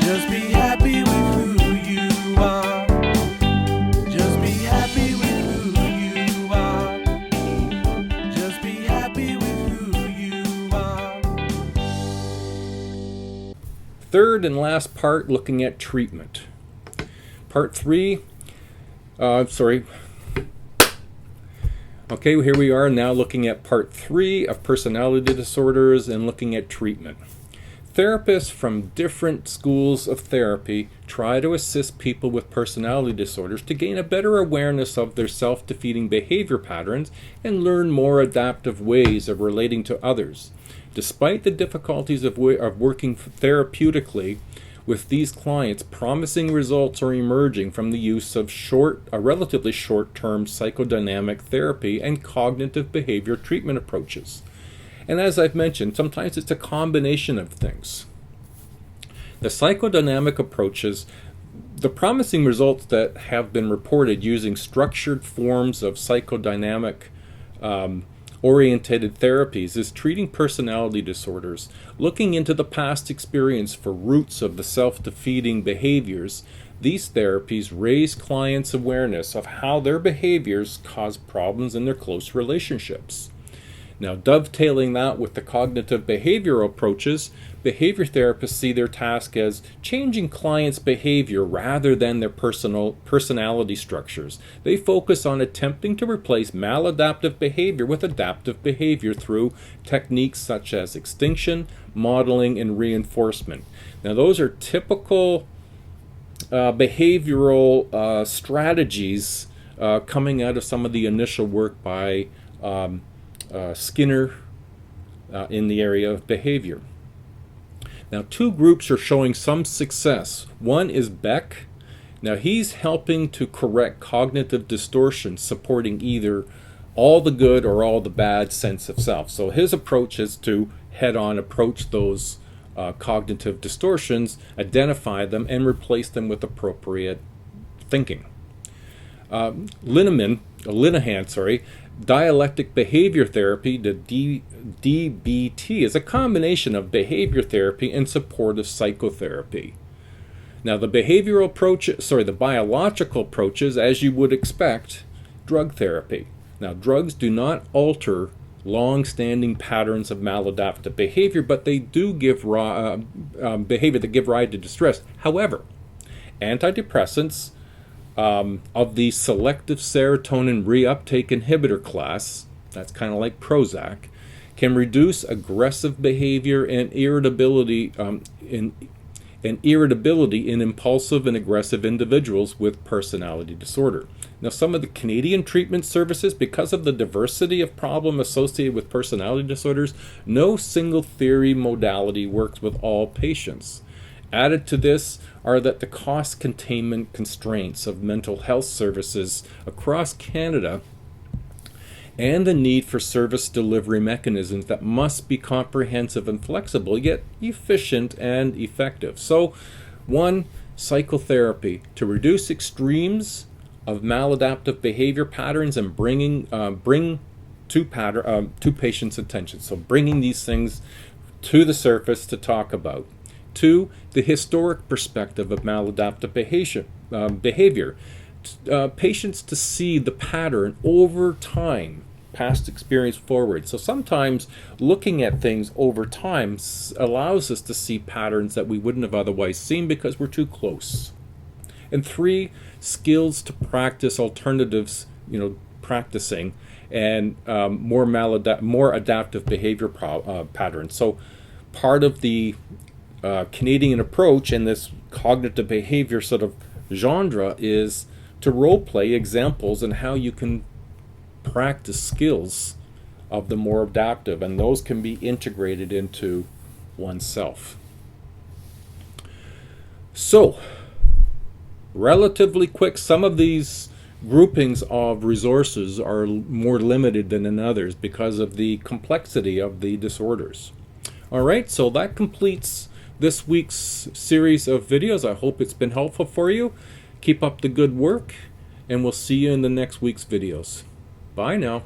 Just be happy with who you are. Just be happy with who you are. Just be happy with who you are. Third and last part, looking at treatment. Part 3, Okay, here we are now looking at part 3 of personality disorders and looking at treatment. Therapists from different schools of therapy try to assist people with personality disorders to gain a better awareness of their self-defeating behavior patterns and learn more adaptive ways of relating to others. Despite the difficulties of working therapeutically with these clients, promising results are emerging from the use of relatively short-term psychodynamic therapy and cognitive behavior treatment approaches. And as I've mentioned, sometimes it's a combination of things. The psychodynamic approaches, the promising results that have been reported using structured forms of psychodynamic orientated therapies is treating personality disorders, looking into the past experience for roots of the self-defeating behaviors. These therapies raise clients' awareness of how their behaviors cause problems in their close relationships. Now, dovetailing that with the cognitive behavioral approaches, behavior therapists see their task as changing clients' behavior rather than their personality structures. They focus on attempting to replace maladaptive behavior with adaptive behavior through techniques such as extinction, modeling, and reinforcement. Now, those are typical behavioral strategies coming out of some of the initial work by Skinner in the area of behavior. Now, 2 groups are showing some success. One is Beck. Now, he's helping to correct cognitive distortions, supporting either all the good or all the bad sense of self. So his approach is to head-on approach those cognitive distortions, identify them, and replace them with appropriate thinking. Linehan, dialectic behavior therapy, the DBT, is a combination of behavior therapy and supportive psychotherapy. Now, the biological approaches, as you would expect, drug therapy. Now, drugs do not alter long-standing patterns of maladaptive behavior, but they do give behavior that give rise to distress. However, antidepressants of the selective serotonin reuptake inhibitor class, that's kind of like Prozac, can reduce aggressive behavior and irritability in impulsive and aggressive individuals with personality disorder. Now, some of the Canadian treatment services, because of the diversity of problem associated with personality disorders, no single theory modality works with all patients. Added to this are that the cost containment constraints of mental health services across Canada and the need for service delivery mechanisms that must be comprehensive and flexible, yet efficient and effective. So, 1, psychotherapy to reduce extremes of maladaptive behavior patterns and bring to patients' attention. So bringing these things to the surface to talk about. 2, the historic perspective of maladaptive behavior. Patients to see the pattern over time, past experience forward. So sometimes looking at things over time allows us to see patterns that we wouldn't have otherwise seen because we're too close. And 3, skills to practice alternatives, practicing and more adaptive behavior patterns. So part of the Canadian approach in this cognitive behavior sort of genre is to role play examples and how you can practice skills of the more adaptive, and those can be integrated into oneself. So, relatively quick, some of these groupings of resources are more limited than in others because of the complexity of the disorders. All right, so that completes this week's series of videos. I hope it's been helpful for you. Keep up the good work, and we'll see you in the next week's videos. Bye now.